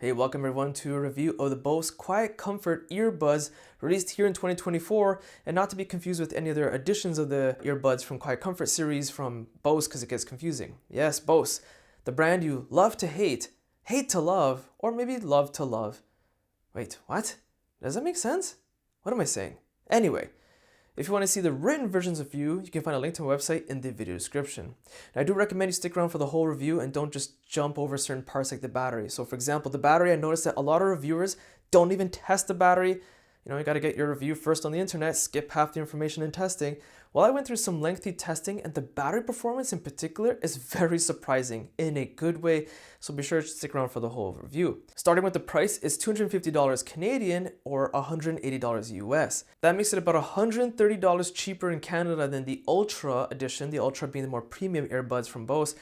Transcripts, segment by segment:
Hey, welcome everyone to a review of the Bose QuietComfort Earbuds released here in 2024, and not to be confused with any other editions of the earbuds from QuietComfort series from Bose because it gets confusing. Yes, Bose, the brand you love to hate, hate to love, or maybe love to love. Wait, what? Does that make sense? What am I saying? Anyway, if you want to see the written versions of review, you can find a link to my website in the video description. Now, I do recommend you stick around for the whole review and don't just jump over certain parts like the battery. So for example, the battery, I noticed that a lot of reviewers don't even test the battery. You got to get your review first on the internet, skip half the information in testing. Well, I went through some lengthy testing and the battery performance in particular is very surprising in a good way. So be sure to stick around for the whole review. Starting with the price is $250 Canadian or $180 US. That makes it about $130 cheaper in Canada than the Ultra edition, the Ultra being the more premium earbuds from Bose,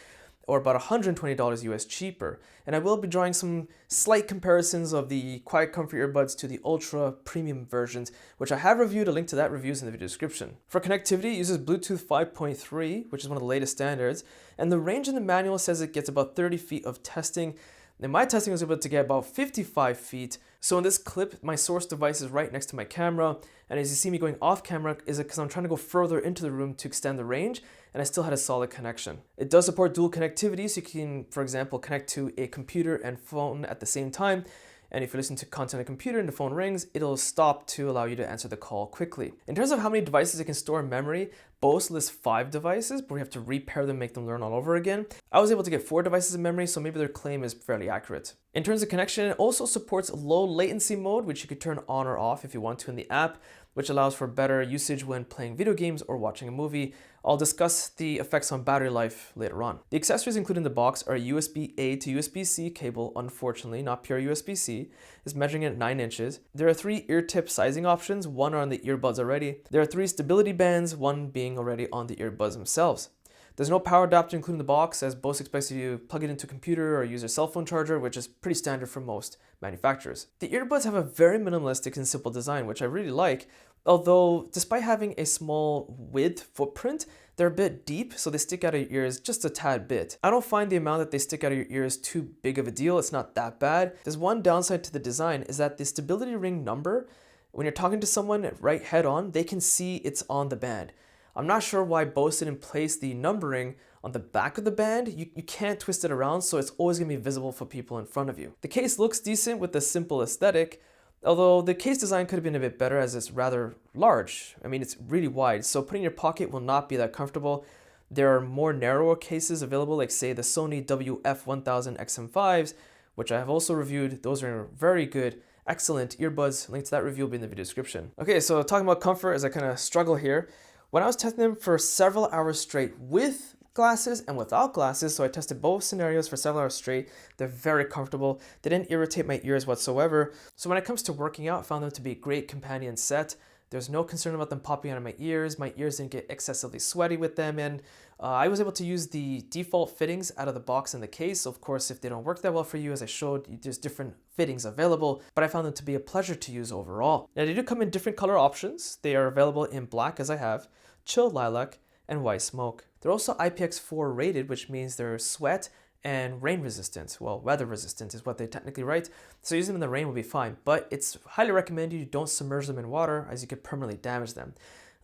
or about $120 US cheaper. And I will be drawing some slight comparisons of the QuietComfort earbuds to the Ultra premium versions, which I have reviewed. A link to that review is in the video description. For connectivity, it uses Bluetooth 5.3, which is one of the latest standards, and the range in the manual says it gets about 30 feet of testing. In my testing, I was able to get about 55 feet. So in this clip, my source device is right next to my camera. And as you see me going off camera, is it because I'm trying to go further into the room to extend the range, and I still had a solid connection. It does support dual connectivity, so you can, for example, connect to a computer and phone at the same time. And if you're listening to content on a computer and the phone rings, it'll stop to allow you to answer the call quickly. In terms of how many devices it can store in memory, Bose lists 5 devices, but we have to repair them, make them learn all over again. I was able to get 4 devices in memory, so maybe their claim is fairly accurate. In terms of connection, it also supports low latency mode, which you could turn on or off if you want to in the app, which allows for better usage when playing video games or watching a movie. I'll discuss the effects on battery life later on. The accessories included in the box are a USB-A to USB-C cable, unfortunately, not pure USB-C, is measuring at 9 inches. There are 3 ear tip sizing options, 1 are on the earbuds already. There are 3 stability bands, 1 being already on the earbuds themselves. There's no power adapter included in the box, as Bose expects you to plug it into a computer or use a cell phone charger, which is pretty standard for most manufacturers. The earbuds have a very minimalistic and simple design, which I really like, although despite having a small width footprint, they're a bit deep, so they stick out of your ears just a tad bit. I don't find the amount that they stick out of your ears too big of a deal. It's not that bad. There's one downside to the design is that the stability ring number, when you're talking to someone right head on, they can see it's on the band. I'm not sure why Bose didn't place the numbering on the back of the band. You can't twist it around, so it's always going to be visible for people in front of you. The case looks decent with the simple aesthetic, although the case design could have been a bit better as it's rather large. I mean, it's really wide, so putting in your pocket will not be that comfortable. There are more narrower cases available, like say the Sony WF-1000 XM5s, which I have also reviewed. Those are very good, excellent earbuds. Link to that review will be in the video description. Okay, so talking about comfort as I kind of struggle here. When I was testing them for several hours straight with glasses and without glasses, so I tested both scenarios for several hours straight, they're very comfortable. They didn't irritate my ears whatsoever. So when it comes to working out, I found them to be a great companion set. There's no concern about them popping out of my ears. My ears didn't get excessively sweaty with them, and I was able to use the default fittings out of the box in the case. Of course, if they don't work that well for you, as I showed, there's different fittings available, but I found them to be a pleasure to use overall. Now, they do come in different color options. They are available in black, as I have, chilled lilac, and white smoke. They're also IPX4 rated, which means they're sweat and rain resistant. Well, weather resistant is what they technically write. So using them in the rain will be fine, but it's highly recommended you don't submerge them in water, as you could permanently damage them.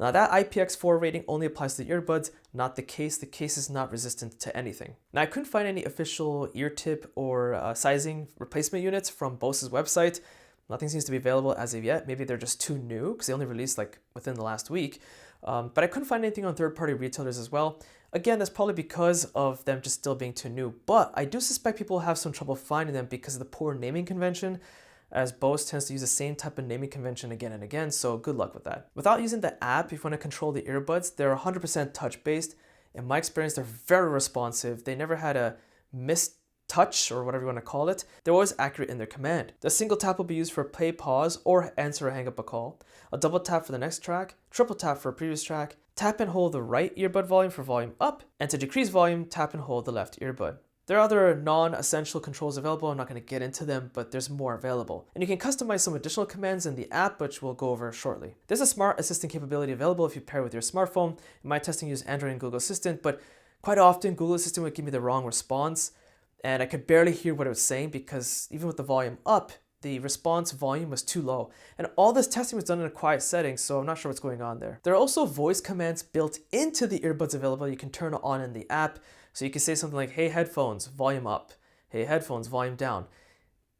Now, that IPX4 rating only applies to the earbuds, not the case. The case is not resistant to anything. Now, I couldn't find any official ear tip or sizing replacement units from Bose's website. Nothing seems to be available as of yet. Maybe they're just too new because they only released like within the last week. But I couldn't find anything on third-party retailers as well. Again, that's probably because of them just still being too new. But I do suspect people have some trouble finding them because of the poor naming convention, as Bose tends to use the same type of naming convention again and again, so good luck with that. Without using the app, if you want to control the earbuds, they're 100% touch-based. In my experience, they're very responsive. They never had a missed touch or whatever you want to call it. They're always accurate in their command. The single tap will be used for play, pause, or answer or hang up a call. A double tap for the next track, triple tap for a previous track, tap and hold the right earbud volume for volume up, and to decrease volume, tap and hold the left earbud. There are other non-essential controls available. I'm not going to get into them, but there's more available. And you can customize some additional commands in the app, which we'll go over shortly. There's a smart assistant capability available if you pair with your smartphone. In my testing, I use Android and Google Assistant, but quite often Google Assistant would give me the wrong response. and I could barely hear what it was saying because even with the volume up, the response volume was too low. And all this testing was done in a quiet setting, so I'm not sure what's going on there. There are also voice commands built into the earbuds available. You can turn it on in the app. So you can say something like, hey headphones, volume up. Hey headphones, volume down.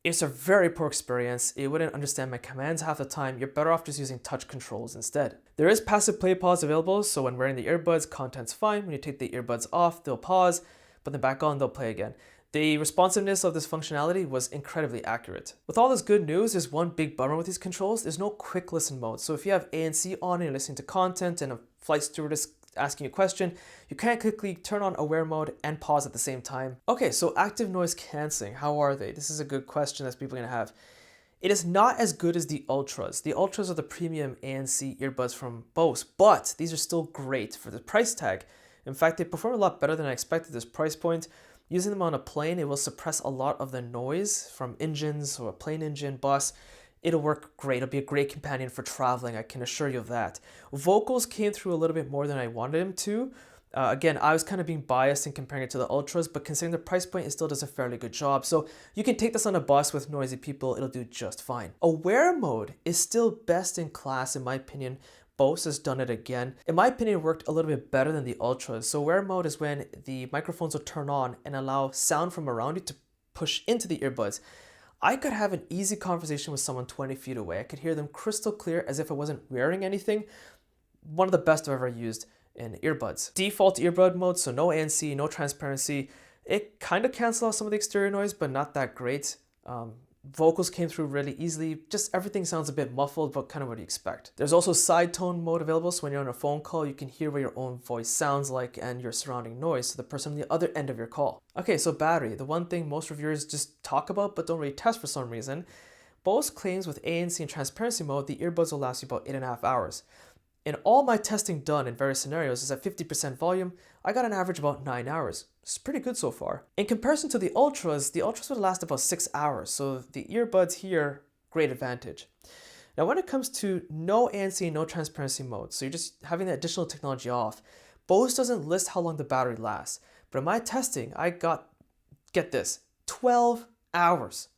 It's a very poor experience. It wouldn't understand my commands half the time. You're better off just using touch controls instead. There is passive play pause available, so when wearing the earbuds, content's fine. When you take the earbuds off, they'll pause, but then back on, they'll play again. The responsiveness of this functionality was incredibly accurate. With all this good news, there's one big bummer with these controls. There's no quick listen mode. So if you have ANC on and you're listening to content and a flight stewardess asking you a question, you can't quickly turn on aware mode and pause at the same time. Okay, so active noise cancelling, how are they? This is a good question that people are gonna have. It is not as good as the Ultras. The Ultras are the premium ANC earbuds from Bose, but these are still great for the price tag. In fact, they perform a lot better than I expected at this price point. Using them on a plane, it will suppress a lot of the noise from engines or a plane engine, bus. It'll work great. It'll be a great companion for traveling, I can assure you of that. Vocals came through a little bit more than I wanted them to. Again, I was kind of being biased in comparing it to the Ultras, but considering the price point, it still does a fairly good job. So you can take this on a bus with noisy people, it'll do just fine. Aware mode is still best in class in my opinion. Bose has done it again. In my opinion, it worked a little bit better than the Ultras. So aware mode is when the microphones will turn on and allow sound from around you to push into the earbuds. I could have an easy conversation with someone 20 feet away. I could hear them crystal clear as if I wasn't wearing anything. One of the best I've ever used in earbuds. Default earbud mode, so no ANC, no transparency. It kind of cancels out some of the exterior noise, but not that great. Vocals came through really easily. Just everything sounds a bit muffled, but kind of what you expect. There's also side tone mode available, so when you're on a phone call, you can hear what your own voice sounds like and your surrounding noise to the person on the other end of your call. Okay, so battery, the one thing most reviewers just talk about but don't really test for some reason. Bose claims with ANC and transparency mode, the earbuds will last you about 8.5 hours. In all my testing done in various scenarios is at 50% volume, I got an average about 9 hours. It's pretty good so far. In comparison to the Ultras would last about 6 hours, so the earbuds here, great advantage. Now when it comes to no ANC, no transparency mode, so you're just having the additional technology off, Bose doesn't list how long the battery lasts, but in my testing, I got, get this, 12 hours.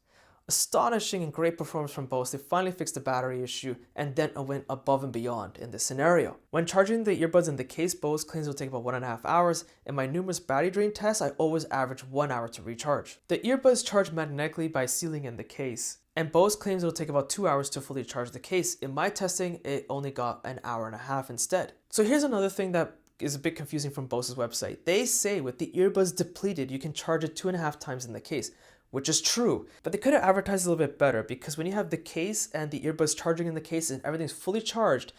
Astonishing and great performance from Bose. They finally fixed the battery issue and then went above and beyond in this scenario. When charging the earbuds in the case, Bose claims it will take about 1.5 hours. In my numerous battery drain tests, I always average 1 hour to recharge. The earbuds charge magnetically by sealing in the case, and Bose claims it will take about 2 hours to fully charge the case. In my testing, it only got 1.5 hours instead. So here's another thing that is a bit confusing from Bose's website. They say with the earbuds depleted, you can charge it 2.5 times in the case, which is true, but they could have advertised a little bit better, because when you have the case and the earbuds charging in the case and everything's fully charged,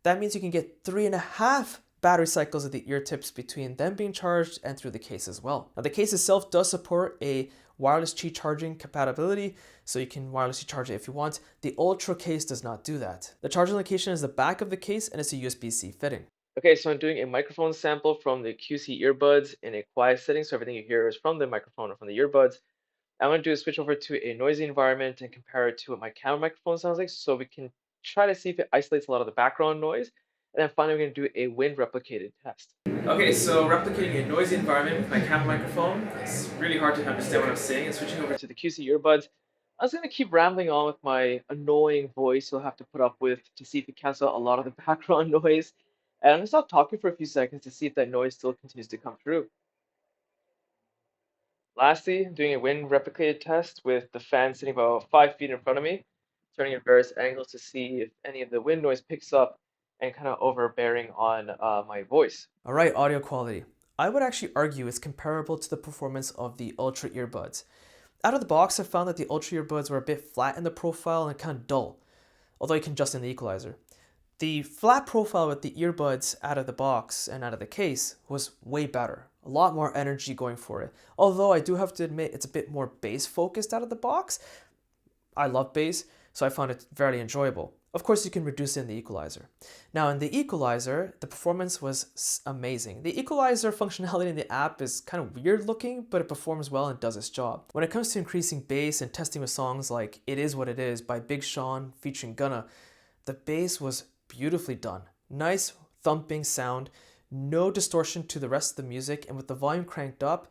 that means you can get 3.5 battery cycles of the ear tips between them being charged and through the case as well. Now the case itself does support a wireless Qi charging compatibility, so you can wirelessly charge it if you want. The Ultra case does not do that. The charging location is the back of the case and it's a USB-C fitting. Okay, so I'm doing a microphone sample from the QC earbuds in a quiet setting, so everything you hear is from the microphone or from the earbuds. I'm going to do is switch over to a noisy environment and compare it to what my camera microphone sounds like, so we can try to see if it isolates a lot of the background noise. And then finally, we're going to do a wind replicated test. Okay, so replicating a noisy environment with my camera microphone, it's really hard to understand what I'm saying. And switching over to the QC earbuds, I was going to keep rambling on with my annoying voice you'll have to put up with to see if it cancels out a lot of the background noise. And I'm going to stop talking for a few seconds to see if that noise still continues to come through. Lastly, doing a wind replicated test with the fan sitting about 5 feet in front of me, turning at various angles to see if any of the wind noise picks up and kind of overbearing on my voice. All right, audio quality. I would actually argue it's comparable to the performance of the Ultra earbuds. Out of the box, I found that the Ultra earbuds were a bit flat in the profile and kind of dull, although you can adjust in the equalizer. The flat profile with the earbuds out of the box and out of the case was way better. A lot more energy going for it. Although I do have to admit it's a bit more bass focused out of the box. I love bass, so I found it very enjoyable. Of course, you can reduce it in the equalizer. Now in the equalizer, the performance was amazing. The equalizer functionality in the app is kind of weird looking, but it performs well and does its job. When it comes to increasing bass and testing with songs like It Is What It Is by Big Sean featuring Gunna, the bass was beautifully done. Nice thumping sound, no distortion to the rest of the music, and with the volume cranked up,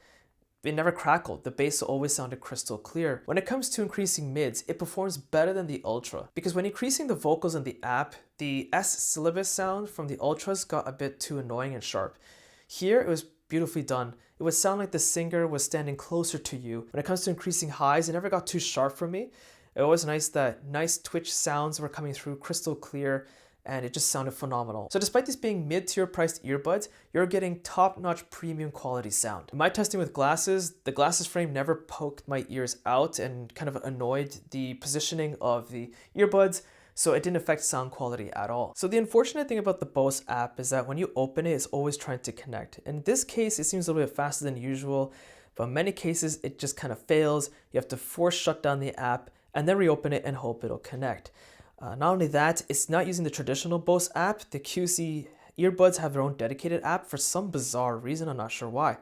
It never crackled. The bass always sounded crystal clear. When it comes to increasing mids, it performs better than the Ultra, because when increasing the vocals in the app, the S syllabus sound from the Ultras got a bit too annoying and sharp. Here, it was beautifully done. It would sound like the singer was standing closer to you. When it comes to increasing highs, it never got too sharp for me. It was nice that nice twitch sounds were coming through crystal clear, and it just sounded phenomenal. So despite these being mid-tier priced earbuds, you're getting top-notch premium quality sound. In my testing with glasses, the glasses frame never poked my ears out and kind of annoyed the positioning of the earbuds, so it didn't affect sound quality at all. So the unfortunate thing about the Bose app is that when you open it, it's always trying to connect. In this case, it seems a little bit faster than usual, but in many cases, it just kind of fails. You have to force shut down the app and then reopen it and hope it'll connect. Not only that, it's not using the traditional Bose app. The QC earbuds have their own dedicated app for some bizarre reason, I'm not sure why.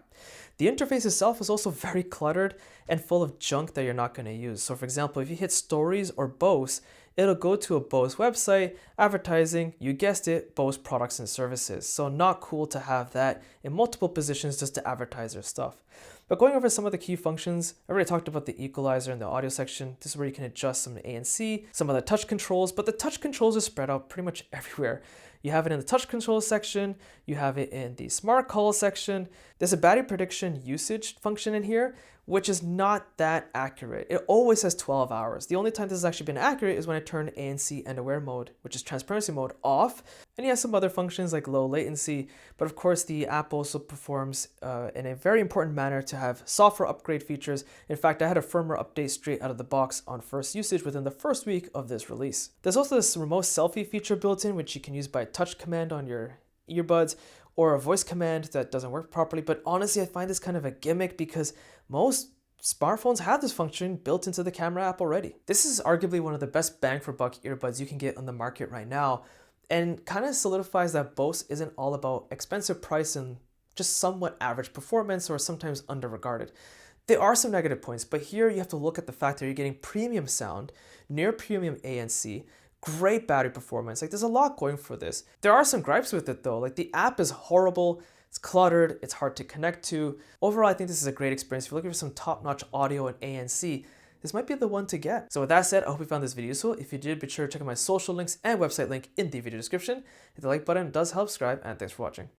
The interface itself is also very cluttered and full of junk that you're not going to use. So for example, if you hit Stories or Bose, it'll go to a Bose website advertising, you guessed it, Bose products and services. So not cool to have that in multiple positions just to advertise their stuff. But going over some of the key functions, I already talked about the equalizer in the audio section. This is where you can adjust some ANC, some of the touch controls, but the touch controls are spread out pretty much everywhere. You have it in the touch control section, you have it in the smart call section. There's a battery prediction usage function in here, which is not that accurate. It always says 12 hours. The only time this has actually been accurate is when I turn ANC and aware mode, which is transparency mode, off. And he has some other functions like low latency, but of course the app also performs in a very important manner to have software upgrade features. In fact, I had a firmware update straight out of the box on first usage within the first week of this release. There's also this remote selfie feature built in, which you can use by touch command on your earbuds or a voice command that doesn't work properly. But honestly, I find this kind of a gimmick because most smartphones have this function built into the camera app already. This is arguably one of the best bang for buck earbuds you can get on the market right now, and kind of solidifies that Bose isn't all about expensive price and just somewhat average performance or sometimes underregarded. There are some negative points, but here you have to look at the fact that you're getting premium sound, near premium ANC, great battery performance. Like, there's a lot going for this. There are some gripes with it though. Like, the app is horrible, it's cluttered, it's hard to connect to. Overall, I think this is a great experience. If you're looking for some top-notch audio and ANC, this might be the one to get. So with that said, I hope you found this video useful. If you did, be sure to check out my social links and website link in the video description. Hit the like button, it does help, subscribe, and thanks for watching.